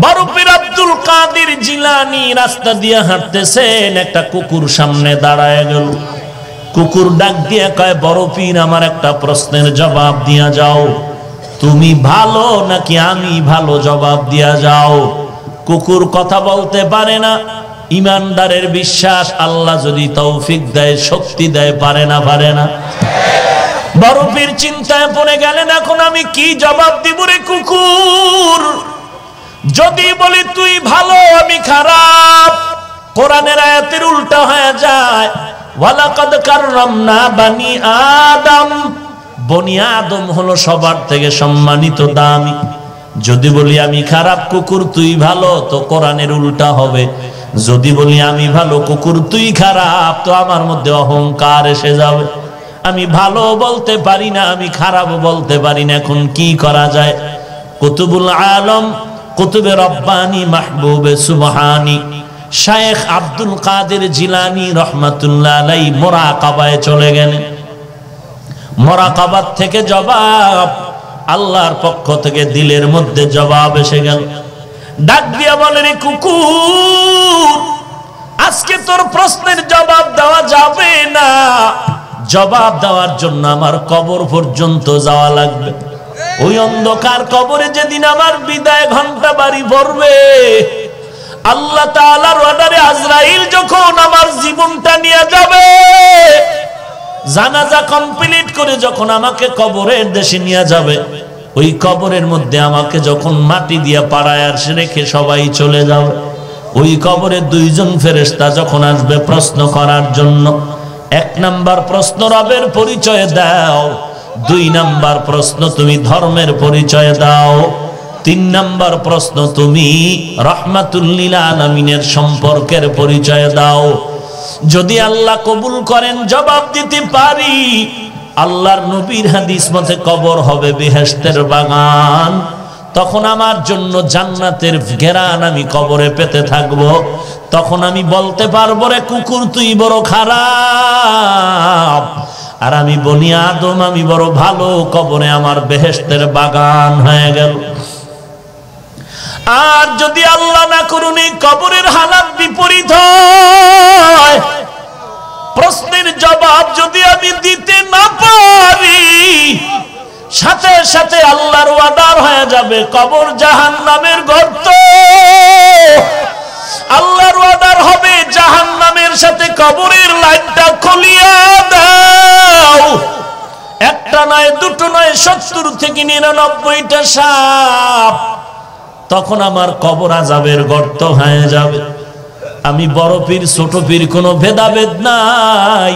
বড় পীর আব্দুল কাদের জিলানী রাস্তা দিয়ে হাঁটতেছেন, একটা কুকুর সামনে দাঁড়ায় গেল। কুকুর ডাক দিয়ে কয়, বড় পীর আমার একটা প্রশ্নের জবাব দিয়া যাও, তুমি ভালো নাকি আমি ভালো, জবাব দিয়া যাও। কুকুর কথা বলতে পারে না, ইমানদারের বিশ্বাস আল্লাহ যদি তৌফিক দেয়, শক্তি দেয়, পারে না? বড় পীর চিন্তায় পড়ে গেলেন, এখন আমি কি জবাব দিব রে কুকুর? যদি বলি তুই ভালো আমি খারাপ, কোরআনের আয়াতের উল্টা হয়ে যায়, ওয়ালাকাদ কাররামনা বানি আদম, বনি আদম হলো সবার থেকে সম্মানিত, দামি। যদি বলি আমি খারাপ কুকুর তুই ভালো, তো কোরআনের উল্টা হবে। যদি বলি আমি ভালো কুকুর তুই খারাপ, তো আমার মধ্যে অহংকার এসে যাবে। আমি ভালো বলতে পারি না, আমি খারাপ বলতে পারি না, এখন কি করা যায়? কুতুবুল আলম, কুতুবে রব্বানি, মাহবুবে সুবহানি শায়েখ আব্দুল কাদের জিলানী রহমাতুল্লাহ আলাইহি মুরাকাবায় চলে গেলেন। মুরাকাবাত থেকে জবাব, আল্লাহর পক্ষ থেকে দিলের মধ্যে জবাব এসে গেল। ডাক দিয়া বলে, রে কুকুর, আজকে তোর প্রশ্নের জবাব দেওয়া যাবে না। জবাব দেওয়ার জন্য আমার কবর পর্যন্ত যাওয়া লাগবে। ওই অন্ধকার কবরে যেদিন আমার বিদায় ঘন্টা বাড়ি পড়বে, আল্লাহ তাআলার অর্ডারে আজরাইল যখন আমার জীবনটা নিয়ে যাবে, জানাজা কমপ্লিট করে যখন আমাকে কবরের দেশে নিয়ে যাবে, ওই কবরের মধ্যে আমাকে যখন মাটি দিয়ে পাড়ায় আসে রেখে সবাই চলে যাবে, ওই কবরে দুইজন ফেরেশতা যখন আসবে প্রশ্ন করার জন্য, এক নাম্বার প্রশ্ন রবের পরিচয় দাও, দুই নাম্বার প্রশ্ন তুমি ধর্মের পরিচয় দাও, তিন নাম্বার প্রশ্ন তুমি রাহমাতুল লিল আলামিনের সম্পর্কের পরিচয় দাও। যদি আল্লাহ কবুল করেন জবাব দিতে পারি, আল্লাহর নবীর হাদিস মতে কবর হবে বেহেশতের বাগান। তখন আমার জন্য জান্নাতের ঘেরান আমি কবরে পেতে থাকব। তখন আমি বলতে পারবো, রে কুকুর তুই বড় খারাপ, আর আমি বনি আদম আমি বড় ভালো, কবরে আমার বেহেশতের বাগান হয়ে গেল। আর যদি আল্লাহ না করুন এই কবরের হালাত বিপরীত হয়, প্রশ্নের জবাব যদি আমি দিতে না পারি, সাথে সাথে আল্লাহর ওয়াদার হয়ে যাবে কবর জাহান্নামের গর্ত। আল্লাহর ওয়াদার হবে জাহান্নামের সাথে কবরের লাইনটা খুলিয়া দাও। একটা নয়, দুটো নয়, 70 থেকে 99টা সাপ। তখন আমার কবর আযাবের গর্ত হয়ে যাবে। আমি বড় পীর ছোট পীর কোনো ভেদাভেদ নাই।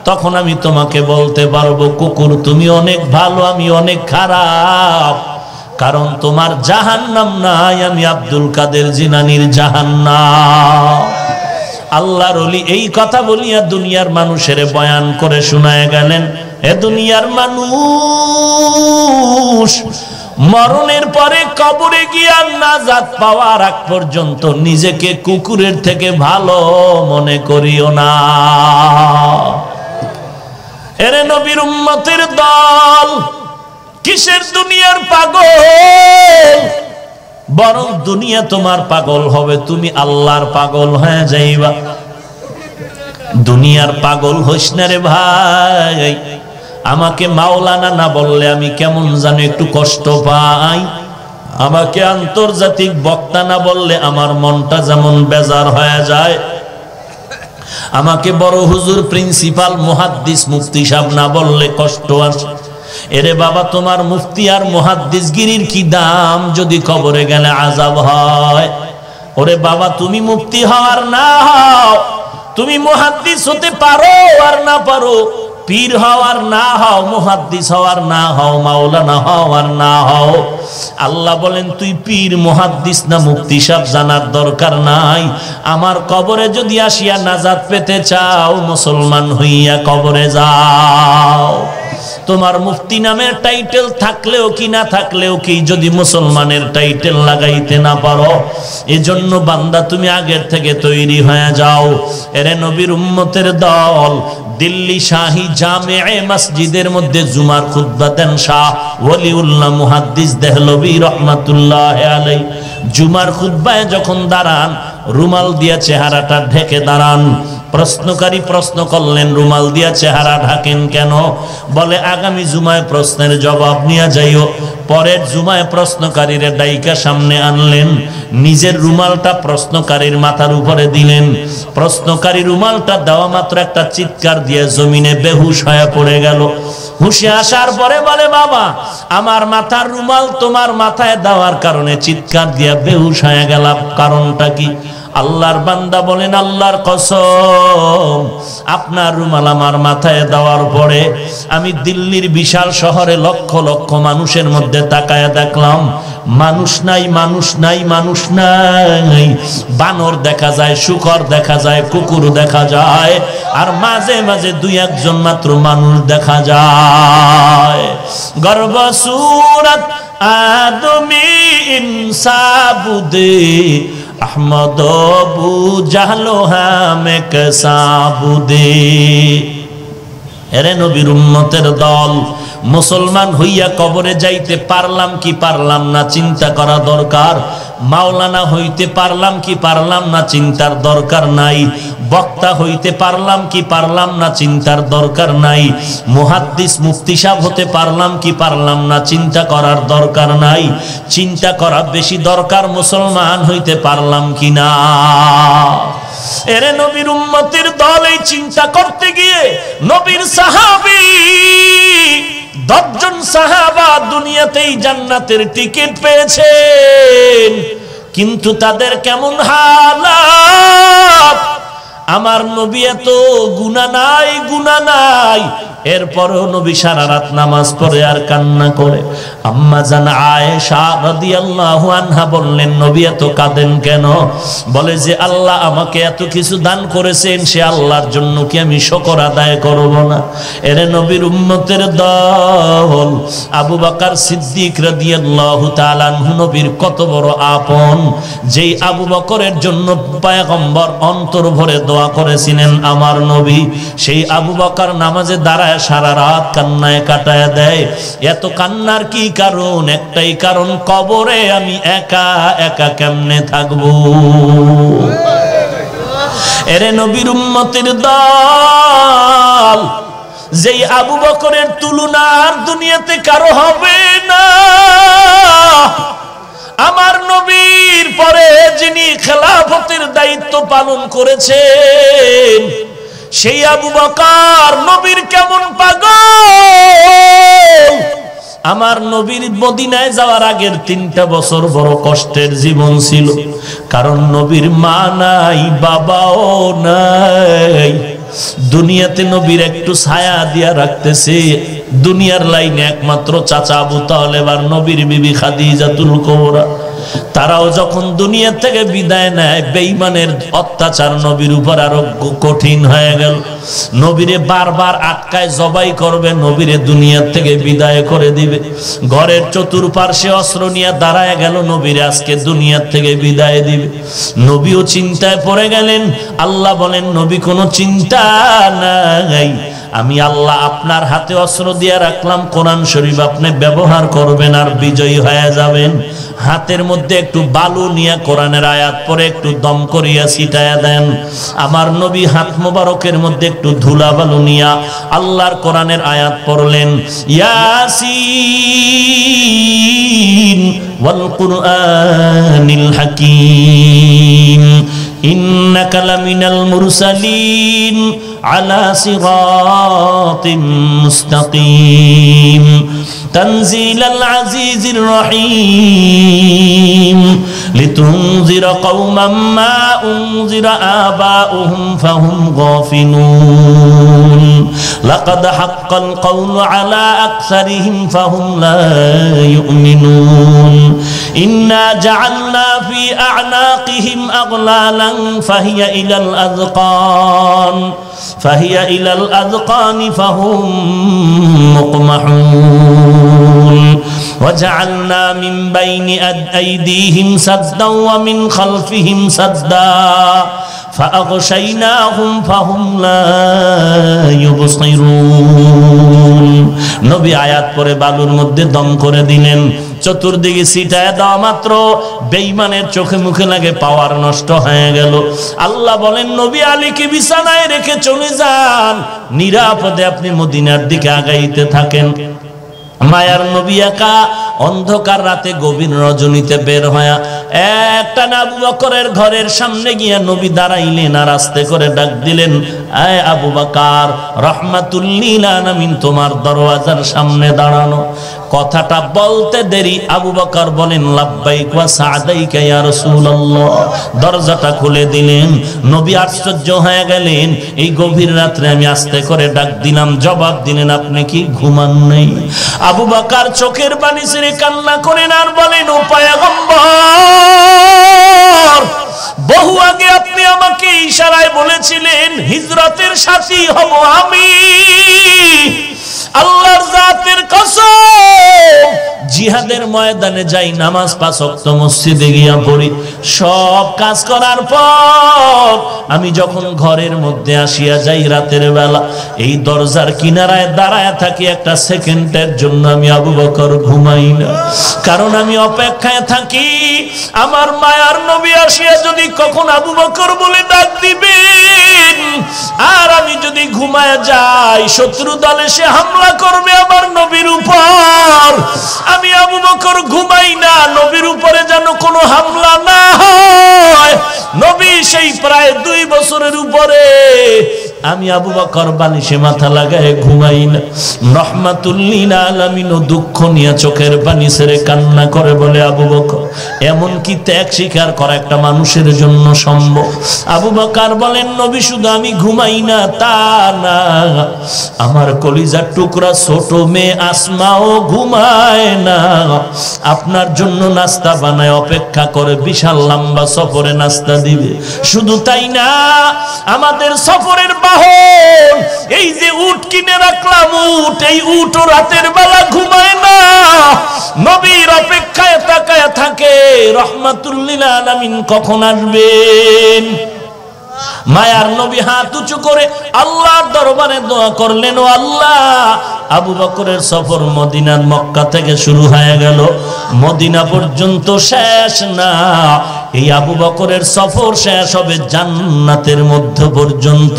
তখন আমি তোমাকে বলতে পারবো, কুকুর তুমি অনেক ভালো, আমি অনেক খারাপ, কারণ তোমার জাহান্নাম নাই, আমি আব্দুল কাদের জিলানীর জাহান্নাম। আল্লাহর ওলি এই কথা বলিয়া দুনিয়ার মানুষের বয়ান করে শোনায় গেলেন, এ দুনিয়ার মানুষ, মরণের পরে কবরে গিয়া নাজাত পাওয়ার আগ পর্যন্ত নিজেকে কুকুরের থেকে ভালো মনে করিও না। এরে নবীর উম্মতের দল, কিসের দুনিয়ার পাগল? বরং দুনিয়া তোমার পাগল হবে, তুমি আল্লাহর পাগল হয়ে যাইবা। দুনিয়ার পাগল হইস না রে ভাই। আমাকে মাওলানা না বললে আমি কেমন জানো একটু কষ্ট পাই। আমাকে আন্তর্জাতিক বক্তা না বললে আমার মনটা যেমন বেজার হয়ে যায়। আমাকে বড় হুজুর, প্রিন্সিপাল, মুহাদ্দিস, মুফতি সাহেব না বললে কষ্ট আসে। এরে বাবা, তোমার মুফতি আর মুহাদ্দিসগিরির কি দাম যদি কবরে গেলে আযাব হয়? ওরে বাবা, তুমি মুফতি হও আর না হও, তুমি মুহাদ্দিস হতে পারো আর না পারো, পীর হও আর না হও, মুহাদ্দিস হও আর না হও, মাওলানা হও আর না হও, আল্লাহ বলেন তুই পীর, মুহাদ্দিস না মুফতি সাহেব জানার দরকার নাই। আমার কবরে যদি আসিয়া নাজাত পেতে চাও, মুসলমান হইয়া কবরে যাও। তোমার মুফতি নামের টাইটেল থাকলেও কি না থাকলেও কি, যদি মুসলমানের টাইটেল লাগাইতে না পারো, এজন্য বান্দা তুমি আগের থেকে তৈরি হয়ে যাও। এরে নবীর উম্মতের দল, দিল্লি শাহী জামে মসজিদের মধ্যে জুমার খুতবা দেন শাহ ওলিউল্লাহ মুহাদ্দিস দেহলভী রহমাতুল্লাহ আলাইহি। জুমার খুতবায় যখন দাঁড়ান রুমাল দিয়া চেহারাটা ঢেকে দাঁড়ান। প্রশ্নকারী প্রশ্ন করলেন, রুমাল দিয়া চেহারা ঢাকেন কেন? বলে আগামী জুমায় প্রশ্নের জবাব নিয়ে যাইও। পরের জুমায় প্রশ্নকারীরা ডাইকা সামনে আনলেন, নিজের রুমালটা প্রশ্নকারীর মাথার উপরে দিলেন। প্রশ্নকারী রুমালটা দেওয়া মাত্র একটা চিৎকার দিয়ে জমিনে বেহুশ হয়ে পড়ে গেল। হুশে আসার পরে বলে, বাবা আমার মাথার রুমাল তোমার মাথায় দেওয়ার কারণে চিৎকার দিয়ে বেহুশ হয়ে গেলাম, কারণটা কি? আল্লাহর বান্দা বলেন, আল্লাহর কসম আপনার রুমাল আমার মাথায় দেওয়ার পরে আমি দিল্লির বিশাল শহরে লক্ষ লক্ষ মানুষের মধ্যে তাকায় দেখলাম মানুষ নাই, মানুষ নাই, মানুষ নাই। বানর দেখা যায়, শুকর দেখা যায়, কুকুর দেখা যায়, আর মাঝে মাঝে দুই একজন মাত্র মানুষ দেখা যায়। গর্ব সুরত আদমি ইনসাবুদে আহমদ বু জাহলো হামে কসাবুদে। এরে নবীর উম্মতের দল, মুসলমান হইয়া কবরে যাইতে পারলাম কি পারলাম না চিন্তা করা দরকার। মাওলানা হইতে পারলাম কি পারলাম না চিন্তার দরকার নাই। বক্তা হইতে পারলাম কি পারলাম না চিন্তার দরকার নাই। মুহাদ্দিস মুফতি সাহেব হতে পারলাম কি পারলাম না চিন্তা করার দরকার নাই। চিন্তা করা বেশি দরকার মুসলমান হইতে পারলাম কি না। এরে নবীর উম্মতের দল, এই চিন্তা করতে গিয়ে নবীর সাহাবী 10 জন সাহাবা দুনিয়াতেই জান্নাতের টিকিট পেয়েছেন, কিন্তু তাদের কেমন হালাত। আমার নবী এত গুনাহ নাই, গুনাহ নাই, এরপরেও নবী সারা রাত নামাজ পড়ে আর কান্না করে। আম্মা জান আয়েশা রাদিয়াল্লাহু আনহা বললেন, নবী এত কাঁদেন কেন? বলে যে আল্লাহ আমাকে এত কিছু দান করেছেন, সে আল্লাহর জন্য কি আমি শুকর আদায় করব না? এরে নবীর উম্মতের দল, আবু বকর সিদ্দিক রাদিয়াল্লাহু তাআলা আনহু নবীর কত বড় আপন, যেই আবু বকরের জন্য পয়গম্বর অন্তর ভরে দোয়া করেছিলেন আমার নবী, সেই আবু বকর নামাজে দাঁড়ায় সারা রাত কান্নায় কাটায় দেয়। এত কান্নার কি কারণ? একটাই কারণ, কবরে আমি একা একা কেমনে থাকবো। এরে নবীর উম্মতের দল, যেই আবু বকরের তুলনা আর দুনিয়াতে কারো হবে না। আমার নবীর পরে যিনি খেলাফতের দায়িত্ব পালন করেছেন, সেই আবু বকর নবীর কেমন পাগল। আমার নবীর মদিনায় যাওয়ার আগের 3টা বছর বড় কষ্টের জীবন ছিল, কারণ নবীর মা নাই, বাবাও নাই। দুনিয়াতে নবীর একটু ছায়া দিয়া রাখতেছে দুনিয়ার লাইনে একমাত্র চাচা আবু তালেব আর নবীর বিবি খাদিজাতুল কুবরা। তারাও যখন দুনিয়া থেকে বিদায় নেয়, বেঈমানের অত্যাচার নবীর উপর আরো কঠিন হয়ে গেল। নবীরে বারবার আটকায় জবাই করবে, নবীরে দুনিয়া থেকে বিদায় করে দিবে। ঘরের চতুর্পার্শ্বে অস্ত্র নিয়ে দাঁড়ায় গেল, নবীরে আজকে দুনিয়া থেকে বিদায় দিবে। নবীও চিন্তায় পড়ে গেলেন। আল্লাহ বলেন, নবী কোনো চিন্তা নাই, আমি আল্লাহ আপনার হাতে অস্ত্র দিয়ে রাখলাম, কোরআন শরীফ আপনি ব্যবহার করবেন আর বিজয়ী হয়ে যাবেন। হাতের মধ্যে একটু বালু নিয়ে কোরআনের আয়াত পরে একটু দম করিয়া ছিটায়া দেন। আমার নবী হাত মোবারকের মধ্যে একটু ধুলা বালু নিয়া আল্লাহর কোরআনের আয়াত পড়লেন, ইয়াসিন ওয়াল কুরআনিল হাকীম ইন্নাকা লামিনাল মুরসালিন আলা সিরাতিম মুস্তাকিম তানজিলাল আজিজির রহিম লিতুনজিরা কওমান মা উনজিরা আবাউহুম ফাহুম গাফিলুন লাকাদ হাক্কাল কওলু আলা আকসারিহিম ফাহুম লা ইউমিনুন ইন্না জাআলনা ফি আ'নাকিহিম আগলালান ফাহিয়া ইলাল আযকান فهم مقمحون وجعلنا من بين أيديهم سدا ومن خلفهم سدا ফাআগশাইনাহুম ফাহুম লা ইউবসিরুন। নবী আয়াত পরে বালুর মধ্যে দম করে দিলেন, চতুর্দিকে ছিটায় দেওয়া মাত্র বেঈমানের চোখে মুখে লাগে, পাওয়ার নষ্ট হয়ে গেল। আল্লাহ বলেন নবী আলীকে বিছানায় রেখে চলে যান, নিরাপদে আপনি মদিনার দিকে আগাইতে থাকেন। মায়ার নবী একা অন্ধকার রাতে গভীর রজনীতে বের হয়া একটা আবু বকরের ঘরের সামনে গিয়া নবী দাঁড়াইলেন আর আস্তে করে ডাক দিলেন, আয় আবু বকর, রাহমাতুল লিল আলামিন তোমার দরওয়াজার সামনে দাঁড়ানো। কথাটা বলতে দেরি আবু বকর বলেন, লাব্বাইক ওয়া সাদাইকা ইয়া রাসূলুল্লাহ। দরজাটা খুলে দিলেন। নবী আশ্চর্য হয়ে গেলেন, এই গভীর রাতে আমি আস্তে করে ডাক দিলাম, জবাব দিলেন আপনি কি ঘুমান নাই? আবু বকর চোখের পানি ছেড়ে কান্না করেন আর বলেন, ও পয়গম্বর, বহু আগে আপনি আমাকে ইশারায় বলেছিলেন হিজরতের সাথী হব আমি। আল্লাহর জাতের কসম, জিহাদের ময়দানে যাই, নামাজ 5 ওয়াক্ত মসজিদে গিয়া পড়ি, সব কাজ করার পর আমি যখন ঘরের মধ্যে আসিয়া যাই রাতের বেলা, এই দরজার কিনারায় দাঁড়ায় থাকি, একটা সেকেন্ডের জন্য আমি আবু বকর ঘুমাই না। কারণ আমি অপেক্ষায় থাকি আমার মায়ার নবী আসিয়া যদি কখন আবু বকর বলে ডাক দিবেন, আর আমি যদি ঘুমায় যাই শত্রু দল এসে হামলা করবে আমার নবীর উপর। আমি আবু বকর ঘুমাই না, নবীর উপরে যেন কোনো হামলা না হয়। নবী সেই প্রায় 2 বছরের উপরে, আমি আবু বকর বালিশে মাথা লাগায় ঘুমাই না। রাহমাতুল লিল আলামিন দুঃখ নিয়ে চোখের পানি ছেড়ে কান্না করে বলে, আবু বকর, এমন কি ত্যাগ স্বীকার করা একটা মানুষের জন্য সম্ভব? আবু বকর বলেন, নবী শুধু আমি ঘুমাই না তা না, আমার কলিজার টুকরা ছোট মেয়ে আসমাও ঘুমায় না। আপনার জন্য নাস্তা বানায় অপেক্ষা করে, বিশাল লম্বা সফরে নাস্তা দিবে। শুধু তাই না, আমাদের সফরের বাহন এই যে উট কিনে রাখলাম, উট, এই উটও রাতের বেলা ঘুমায় না, নবীর অপেক্ষায় তাকায় থাকে রাহমাতুল লিল আলামিন কখন আসবেন। মায়ার নবী হাত উঁচু করে আল্লাহর দরবারে দোয়া করলেন, ও আল্লাহ, আবু বকরের সফর মদিনার মক্কা থেকে শুরু হয়ে গেল, মদিনা পর্যন্ত শেষ না, এই আবু বকরের সফর শেষ হবে জান্নাতের মধ্য পর্যন্ত।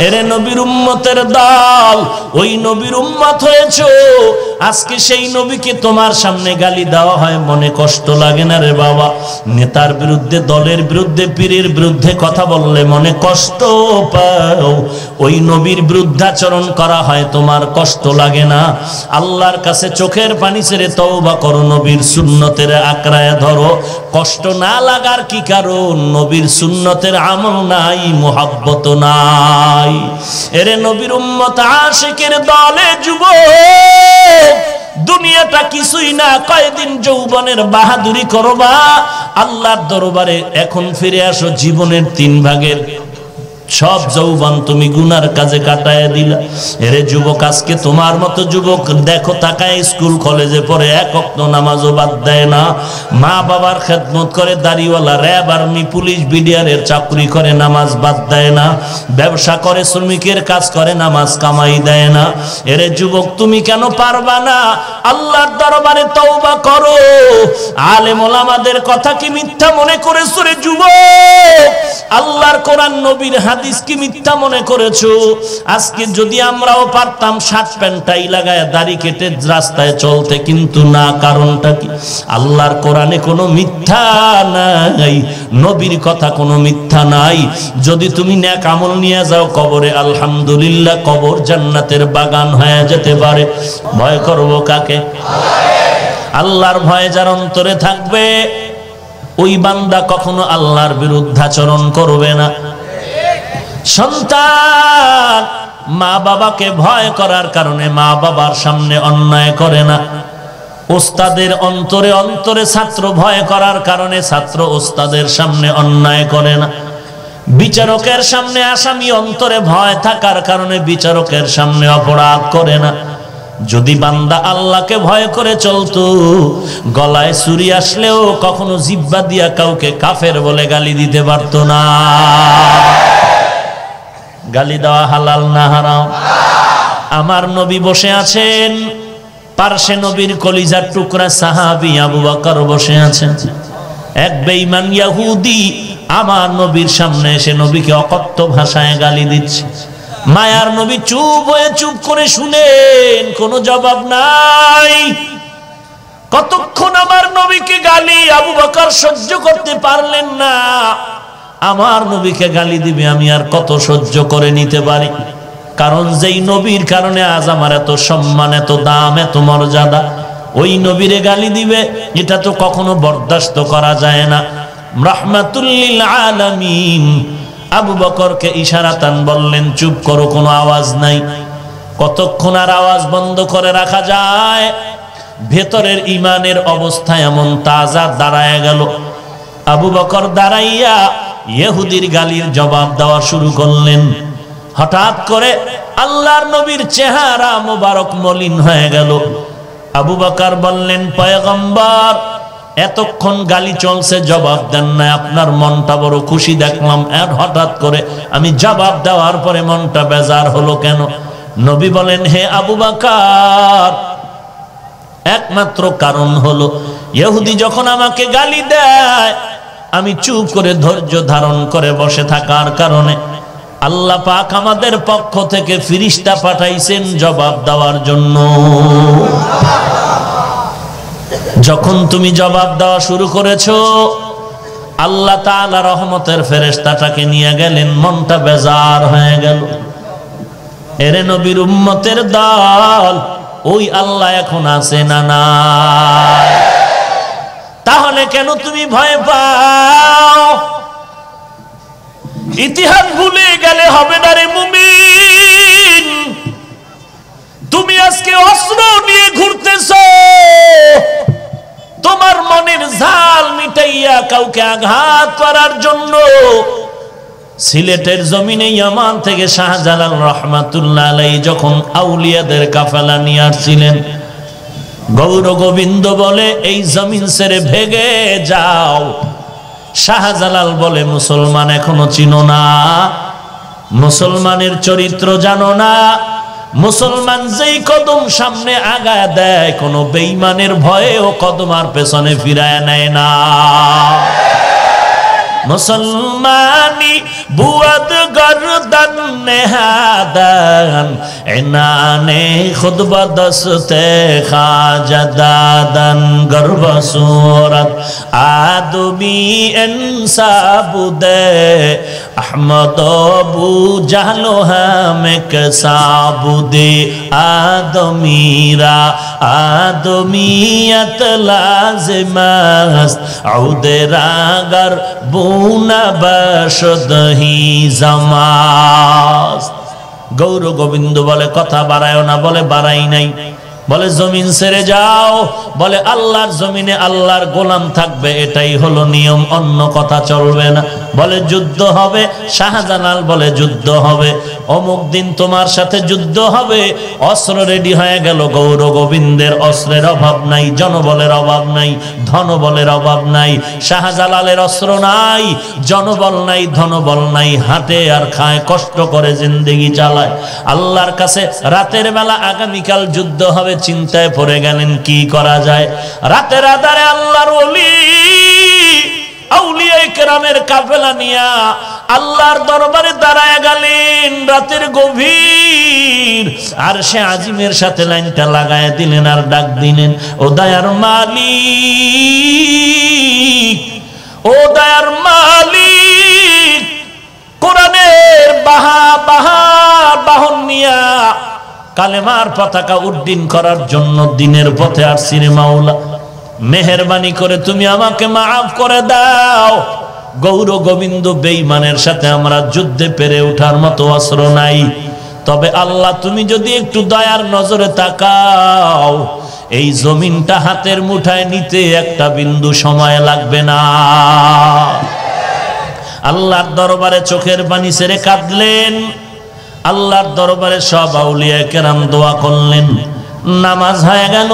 এরে নবীর উম্মতের দল, ওই নবীর উম্মত হয়েছো, আজকে সেই নবীকে তোমার সামনে গালি দেওয়া হয়, মনে কষ্ট লাগে না রে বাবা? নেতার বিরুদ্ধে, দলের বিরুদ্ধে, পীরের বিরুদ্ধে কথা বললে মনে কষ্ট পাও, ওই নবীর বিরুদ্ধাচরণ করা হয়, তোমার কষ্ট লাগে না? আল্লাহর কাছে চোখের পানি ছেড়ে তওবা করো, নবীর সুন্নতের আঁকড়ায় ধরো। কষ্ট না লাগার কি কারণ? নবীর সুন্নতের আমল নাই, মুহাব্বত নাই। এরে নবীর উম্মত আশিকের দলে যুবক, দুনিয়াটা কিছুই না, কয়দিন যৌবনের বাহাদুরি করবা, আল্লাহর দরবারে এখন ফিরে আসো। জীবনের 3 ভাগের সব যৌবন তুমি গুনার কাজে কাটায় দিলা। এরে যুবক, আজকে তোমার মতো যুবক দেখো তাকায়, স্কুল কলেজে পড়ে, 1 ওয়াক্ত নামাজও বাদ দেয় না, মা বাবার খেদমত করে, দাড়িওয়ালা, র্যাব, আর্মি, পুলিশ, বিডিআরের চাকরি করে, নামাজ বাদ দেয় না, ব্যবসা করে, শ্রমিকের কাজ করে, নামাজ কামাই দেয় না। এরে যুবক, তুমি কেন পারবা না? আল্লাহর দরবারে তওবা করো। আলেম ওলামাদের কথা কি মিথ্যা মনে করেছো রে যুবক? আল্লাহর কোরআন, নবীর হাদিস কি মিথ্যা মনে করেছো? আজকে যদি আমরাও পারতাম শার্ট প্যান্ট টাই লাগায় দাড়ি কেটে রাস্তায় চলতে, কিন্তু না, কারণটা কি? আল্লাহর কোরআনে কোনো মিথ্যা নাই, নবীর কথা কোনো মিথ্যা নাই। যদি তুমি নেক আমল নিয়ে যাও কবরে, আলহামদুলিল্লাহ, কবর জান্নাতের বাগান হয়ে যেতে পারে। ভয় করব কাকে? আল্লাহর ভয় যার অন্তরে থাকবে, ওই বান্দা কখনো আল্লাহর বিরুদ্ধাচরণ করবে না। সন্তান মা বাবাকে ভয় করার কারণে মা বাবার সামনে অন্যায় করে না। ওস্তাদের অন্তরে অন্তরে ছাত্র ভয় করার কারণে ছাত্র ওস্তাদের সামনে অন্যায় করে না। বিচারকের সামনে আসামি অন্তরে ভয় থাকার কারণে বিচারকের সামনে অপরাধ করে না। যদি বান্দা আল্লাহকে ভয় করে চলতো, গলায় ছুরি আসলেও কখনো জিহ্বা দিয়া কাউকে কাফের বলে গালি দিতে পারতো না। গালি দেওয়া হালাল না হারাম? আমার নবী বসে আছেন, পার্শ্বে নবীর কলিজার টুকরা সাহাবী আবু বকর বসে আছেন। এক বেঈমান ইহুদি আমার নবীর সামনে এসে নবীকে অকথ্য ভাষায় গালি দিচ্ছে। মায়ার নবী চুপ হয়ে চুপ করে শুনেন, কোনো জবাব নাই। কতক্ষণ আমার নবীকে গালি আবু বকর সহ্য করতে পারলেন না। আমার নবীকে গালি দিবে আমি আর কত সহ্য করে নিতে পারি? কারণ যেই নবীর কারণে আজ আমার এত সম্মান, এত দাম, এত মর্যাদা, ওই নবীরে গালি দিবে, এটা তো কখনো বরদাস্ত করা যায় না। রাহমাতুল লিল আলামিন আবু বকরকে ইশারাতান বললেন, চুপ করো, কোনো আওয়াজ নাই। কতক্ষণ আর আওয়াজ বন্ধ করে রাখা যায়? ভেতরের ইমানের অবস্থা এমন তাজা, দাঁড়ায় গেল। আবু বকর দাঁড়াইয়া ইহুদির গালির জবাব দেওয়া শুরু করলেন। হঠাৎ করে আল্লাহর নবীর চেহারা মোবারক মলিন হয়ে গেল। আবু বকর বললেন, পয়গম্বর, এতক্ষণ গালি চলছে, জবাব দেন না, আপনার মনটা বড় খুশি দেখলাম, আর হঠাৎ করে আমি জবাব দেওয়ার পরে মনটা বেজার হলো কেন? নবী বলেন, হে আবু বকর, একমাত্র কারণ হলো ইহুদি যখন আমাকে গালি দেয়, আমি চুপ করে ধৈর্য ধারণ করে বসে থাকার কারণে আল্লাহ পাক আমাদের পক্ষ থেকে ফেরেশতা পাঠাইছেন জবাব দেওয়ার জন্য। যখন তুমি জবাব দেওয়া শুরু করেছো, আল্লাহ তাআলা রহমতের ফেরেশতাটাকে নিয়ে গেলেন, মনটা বেজার হয়ে গেল। এরে নবীর উম্মতের দল, ওই আল্লাহ এখন আছে না নাই? তাহলে কেন তুমি ভয় পাও? ইতিহাস ভুলে গেলে হবে না রে মুমিন। তুমি আজকে অস্ত্র নিয়ে ঘুরতেছো, তোমার মনের ঝাল মিটাইয়া কাউকে আঘাত করার জন্য। সিলেটের জমিনে ইয়ামান থেকে শাহজালাল রহমাতুল্লাহ আলাইহি যখন আউলিয়াদের কাফেলা নিয়ে আসছিলেন, গৌর গোবিন্দ বলে, এই জমিন ছেড়ে ভেগে যাও। শাহজালাল বলে, মুসলমান এখনো চিনো না, মুসলমানের চরিত্র জানো না। মুসলমান যেই কদম সামনে আগায় দেয়, কোনো বেঈমানের ভয়ে ও কদম আর পেছনে ফিরায় নেয় না। মুসলমানি বুয়াদ গর্দান নেহাদান এনানে খুদ বদস্তে খাজাদাদান গর্ব সুরত আদমি ইনসাবুদে আহমদ বু জাহলো হামেক সাবুদে আদমিরা আদমিয়ত লাজিমাস আউদেরাগর বুনা বশদহি জামাস। গৌর গোবিন্দ বলে, কথা বাড়ায় না, বলে বাড়াই নাই। বলে জমিন ছেড়ে যাও, বলে আল্লাহর জমিনে আল্লাহর গোলাম থাকবে, এটাই হলো নিয়ম, অন্য কথা চলবে না। বলে যুদ্ধ হবে, শাহজালাল বলে যুদ্ধ হবে, অমুক দিন তোমার সাথে যুদ্ধ হবে। অস্ত্র রেডি হয়ে গেল। গৌর গোবিন্দের অস্ত্রের অভাব নাই, জনবলের অভাব নাই, ধনবলের অভাব নাই। শাহজালালের অস্ত্র নাই, জনবল নাই, ধনবল নাই, হাঁটে আর খায়, কষ্ট করে জিন্দেগি চালায়। আল্লাহর কাছে রাতের বেলা আগামীকাল যুদ্ধ হবে, চিন্তায় পড়ে গেলেন কি করা যায়। রাতের আধারে আল্লাহর ওলি আউলিয়া কেরামের কাফেলা নিয়া আল্লাহর দরবারে দাঁড়ায় গেলেন। রাতের গভীর আর সে আজিমের সাথে লাইনটা লাগায় দিলেন আর ডাক দিলেন, ও দয়ার মালিক, ও দয়ার মালিক, কোরআনের বাহন নিয়া কালেমার পতাকা উড্ডীন করার জন্য দিনের পথে আসছি রে মাওলা, মেহেরবানি করে তুমি আমাকে মাফ করে দাও। গৌর গোবিন্দ বেঈমানের সাথে আমরা যুদ্ধে পেরে ওঠার মতো অস্ত্র নাই, তবে আল্লাহ তুমি যদি একটু দয়ার নজরে তাকাও, এই জমিনটা হাতের মুঠায় নিতে একটা বিন্দু সময় লাগবে না। আল্লাহর দরবারে চোখের পানি ছেড়ে কাঁদলেন। আল্লাহর দরবারে সব আউলিয়া কেরাম দোয়া করলেন, নামাজ হয়ে গেল,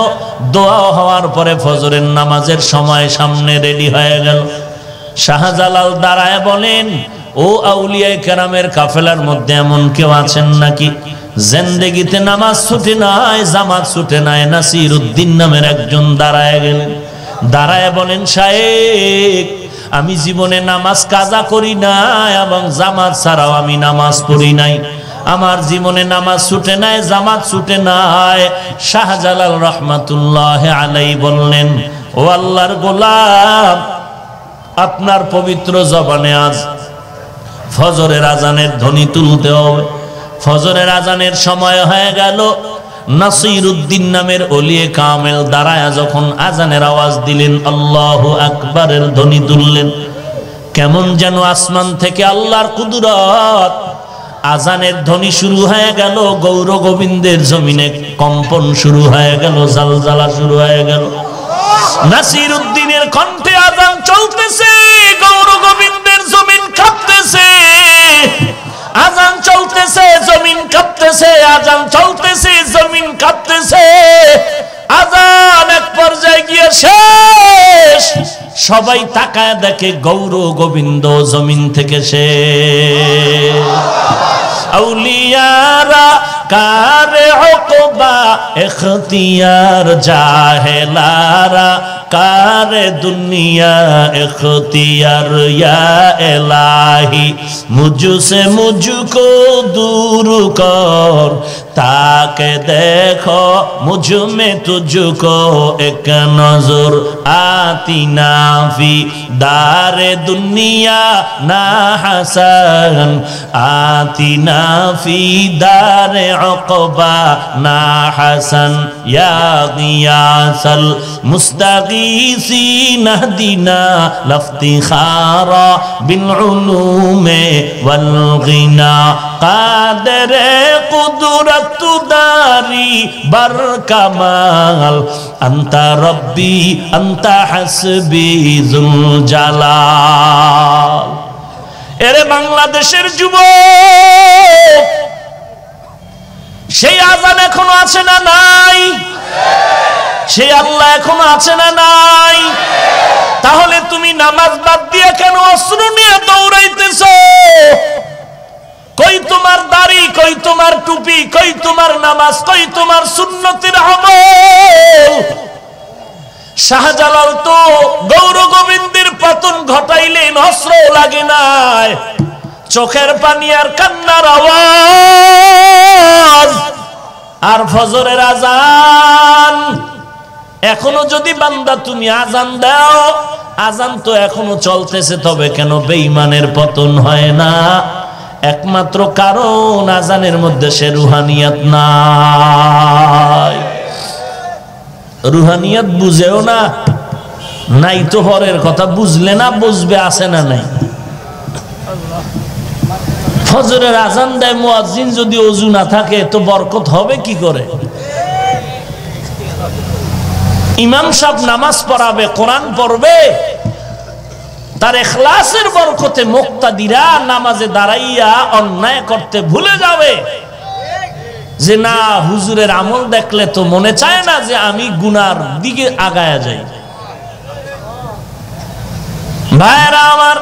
দোয়া হওয়ার পরে ফজরের নামাজের সময় সামনে রেডি হয়ে গেল। শাহজালাল দাঁড়ায় বলেন, ও আউলিয়ায়ে কেরামের কাফেলার মধ্যে এমন কেউ আছেন নাকি জিন্দেগিতে নামাজ ছুটে নাই, জামাত ছুটে নাই? নাসিরউদ্দিন নামের একজন দাঁড়ায় গেলেন, দাঁড়ায় বলেন, শায়েখ আমি জীবনে নামাজ কাজা করি নাই এবং জামাত ছাড়াও আমি নামাজ পড়ি নাই, আমার জীবনে নামাজ ছুটে নাই, জামাত ছুটে নাই। শাহজালাল রহমাতুল্লাহ আলাইহি বললেন, ও আল্লাহর গোলাম, আপনার পবিত্র জবানে আজ ফজরের আজানের ধ্বনি তুলতে হবে। ফজরের আজানের সময় হয়ে গেল। নাসিরউদ্দিন নামের ওলিয়ে কামেল দাঁড়ায়া যখন আজানের আওয়াজ দিলেন, আল্লাহু আকবারের ধ্বনি তুললেন, কেমন যেন আসমান থেকে আল্লাহর কুদরত, আজানের ধ্বনি শুরু হয়ে গেল, গৌর গোবিন্দের জমিনে কম্পন শুরু হয়ে গেল, জালজালা শুরু হয়ে গেল। নাসিরউদ্দিনের কণ্ঠে আজান চলতেছে, গৌর গোবিন্দের জমিন কাঁপতেছে, আজান চলতেছে, জমিন কাঁপতেছে, আজান চলতেছে, জমিন কাঁপতেছে। আজান এক পর্যায়ে গিয়ে শেষ, সবাই তাকায় দেখে গৌর গোবিন্দ জমিন থেকে শেষ। আউলিয়ারা কারে উকবা ইখতিয়ার, জাহেলারা কারে দুনিয়া इख्तियार या इलाही मुझसे मुझको दूर कर ताके देखो मुझ में तुझको एक नजर आती ना फी दारे दुनिया ना हसन आती ना फी दारे उक़बा ना हसन या गियासल मुस्तगीसीन हदीना लफ्तिखारा बिल उलूमे वल गिना कादर कुदरत दारी बर कमाल अंता रब्बी अंता हसबी जुल জালাল। এরে বাংলাদেশের যুবক, সেই আজান এখনো আছে না নাই? সেই আল্লাহ এখনো আছে না নাই? তাহলে তুমি নামাজ বাদ দিয়ে কেন অস্ত্র নিয়ে দৌড়াইতেছো? কই তোমার দাড়ি, কই তোমার টুপি, কই তোমার নামাজ, কই তোমার সুন্নতের আমল? শাহজালাল তো গৌর গোবিন্দের পতন ঘটাইলেন, অস্ত্র লাগে নাই, চোখের পানি আর কান্নার আওয়াজ আর ফজরের আজান। এখনো যদি বান্দা তুমি আজান দাও, আজান তো এখনো চলতেছে, তবে কেন বেঈমানের পতন হয় না? একমাত্র কারণ আজানের মধ্যে সে রুহানিয়াত নাই। রুহানিয়াত বুঝেও না, নাই তো হরের কথা বুঝলে না, বুঝবে আছে না নাই? ফজরের আজান দেয় মুয়াজ্জিন, যদি ওযু না থাকে তো বরকত হবে কি করে? ইমাম সাহেব নামাজ পড়াবে, কোরআন পড়বে, তার ইখলাসের বরকতে মুক্তাদিরা নামাজে দাঁড়াইয়া অন্যায় করতে ভুলে যাবে, যে না হুজুরের আমল দেখলে তো মনে চায় না যে আমি গুনার দিকে আগায়া যাই। ভাইরা আমার,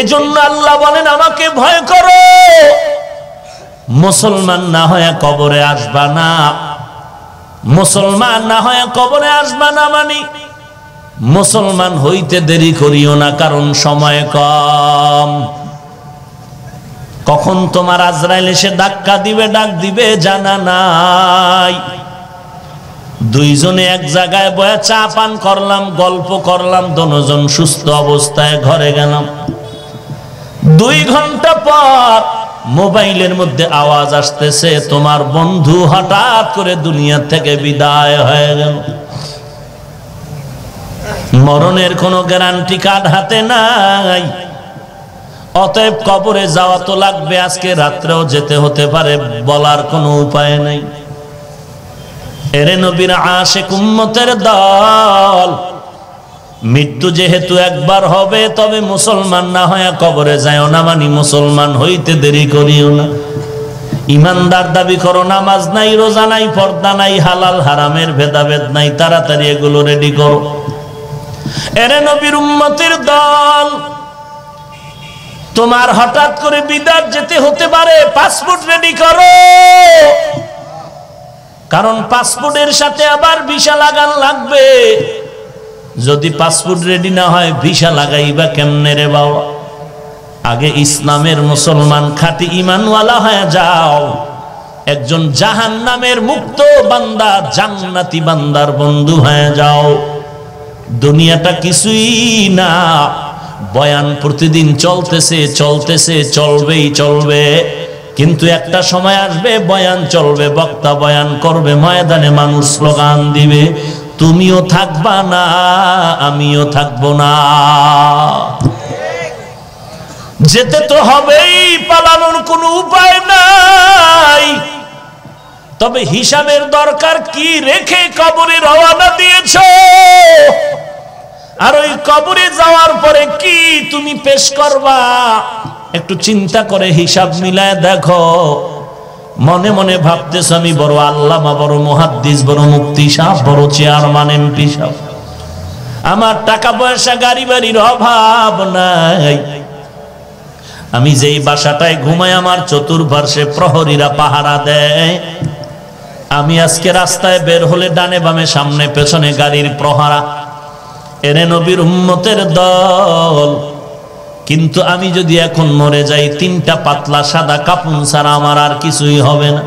এজন্য আল্লাহ বলেন আমাকে ভয় করো, মুসলমান না হয়ে কবরে আসবা না। মুসলমান না হয়ে কবরে আসবা না মানে মুসলমান হইতে দেরি করিও না, কারণ সময় কম। কখন তোমার আজরাইল এসে ধাক্কা দিবে, ডাক দিবে জানা নাই। দুইজনে এক জায়গায় বসে চা পান করলাম, গল্প করলাম, দুজন সুস্থ অবস্থায় ঘরে গেলাম। 2 ঘন্টা পর মোবাইলের মধ্যে আওয়াজ আসতেছে, তোমার বন্ধু হঠাৎ করে দুনিয়া থেকে বিদায় হয়ে গেল। মরণের কোনো গ্যারান্টি কার্ড হাতে নাই, অতএব কবরে যাওয়া তো লাগবে, আজকে রাত্রেও যেতে হতে পারে, বলার কোনো উপায় নাই। এরে নবীর আশিক উম্মতের দল, মৃত্যু যেহেতু একবার হবে, তবে মুসলমান না হয়ে কবরে যাও না, মানে মুসলমান হইতে দেরি করিও না। ইমানদার দাবি করো, নামাজ নাই, রোজা নাই, পর্দা নাই, হালাল হারামের ভেদাভেদ নাই, তাড়াতাড়ি এগুলো রেডি করো। এরে নবীর উম্মতের দল, তোমার হঠাৎ করে বিদেশ যেতে হতে পারে, পাসপোর্ট রেডি করো, কারণ পাসপোর্টের সাথে আবার ভিসা লাগান লাগবে। যদি পাসপোর্ট রেডি না হয় ভিসা লাগাইবা কেমনে রে বাবা? আগে ইসলামের মুসলমান খাঁটি ঈমানওয়ালা হয়ে যাও, একজন জাহান্নামের মুক্ত বান্দা, জান্নাতি বান্দার বন্ধু হয়ে যাও। দুনিয়াটা কিছুই না, বয়ান প্রতিদিন চলতেছে চলতেছে, চলবেই চলবে, কিন্তু একটা সময় আসবে বয়ান চলবে, বক্তা বয়ান করবে, ময়দানে মানুষ স্লোগান দিবে, তুমিও থাকবা না আমিও থাকবো না। যেতে তো হবেই, পালানোর কোনো উপায় নাই। তবে হিসাবের দরকার কি রেখে কবরে রওনা দিয়েছ, আর ওই কবরে যাওয়ার পরে কি তুমি পেশ করবা, একটু চিন্তা করে হিসাব মিলায় দেখো। মনে মনে ভাবতেছ আমি বড় আল্লামা, বড় মুহাদ্দিস, বড় মুফতি সাহেব, বড় চেয়ারম্যান, এমপি সাহেব, আমার টাকা পয়সা গাড়ি বাড়ির অভাব নাই, আমি যেই বাসাটায় ঘুমাই আমার চতুর্পার্শ্বে প্রহরীরা পাহারা দেয়, আমি আজকে রাস্তায় বের হলে ডানে বামে সামনে পেছনে গাড়ির প্রহারা। এরে নবীর উম্মতের দল, কিন্তু আমি যদি এখন মরে যাই, তিনটা পাতলা সাদা কাপুন ছাড়া আমার আর কিছুই হবে না।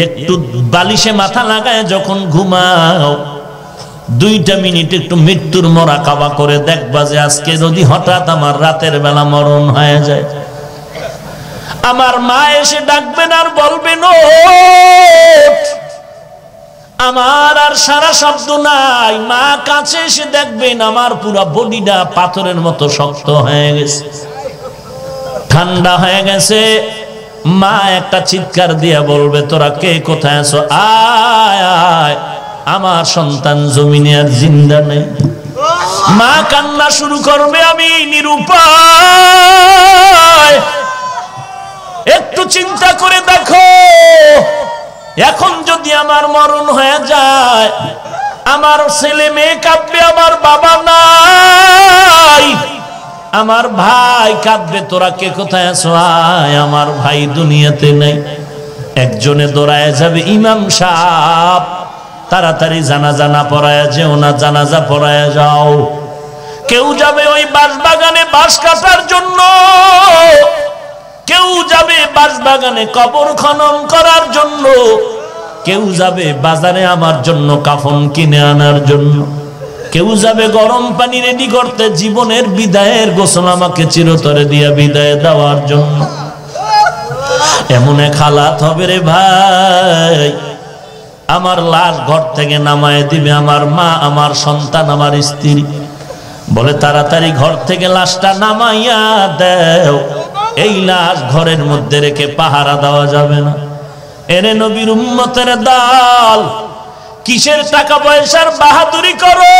একটু বালিশে মাথা লাগায় যখন ঘুমাও, 2 মিনিট একটু মৃত্যুর মোরাকাবা করে দেখবা যে আজকে যদি হঠাৎ আমার রাতের বেলা মরণ হয়ে যায়, আমার মা এসে ডাকবেন আর বলবেন ও, আমার আর সারা শব্দ নাই। মা কাছে এসে দেখবেন আমার পুরো বডিটা পাথরের মতো শক্ত হয়ে গেছে, ঠান্ডা হয়ে গেছে। মা একটা চিৎকার দিয়ে বলবে, তোরা কে কোথায় আছো, আয় আয়, আমার সন্তান জমিনে আর জিন্দা নেই। মা কান্না শুরু করবে, আমি নিরুপায়। একটু চিন্তা করে দেখো, এখন যদি আমার মরণ হয়ে যায়, আমার ছেলে মেয়ে কাঁদবে, আমার বাবা নাই, আমার ভাই কাঁদবে, তোরা কে কোথায় আছো, আয়, আমার ভাই দুনিয়াতে নেই। একজনে দৌড়ায় যাবে, ইমাম সাহেব তাড়াতাড়ি জানাজা না পড়ায় যেও না, জানাজা পড়ায় যাও। কেউ যাবে ওই বাঁশ বাগানে বাঁশ কাটার জন্য, কেউ যাবে বাঁশ বাগানে কবর খনন করার জন্য, কেউ যাবে বাজারে আমার জন্য কাফন কিনে আনার জন্য, কেউ যাবে গরম পানি রেডি করতে, জীবনের বিদায়ের গোসল আমাকে চিরতরে দিয়া বিদায় দেওয়ার জন্য। এমন এক হালাত হবে রে ভাই, আমার লাশ ঘর থেকে নামায় দিবে আমার মা, আমার সন্তান, আমার স্ত্রী, বলে তাড়াতাড়ি ঘর থেকে লাশটা নামাইয়া দেও, এই লাশ ঘরের মধ্যে রেখে পাহারা দেওয়া যাবে না। এরে নবীর উম্মতের দল, কিসের টাকা পয়সার বাহাদুরি করো?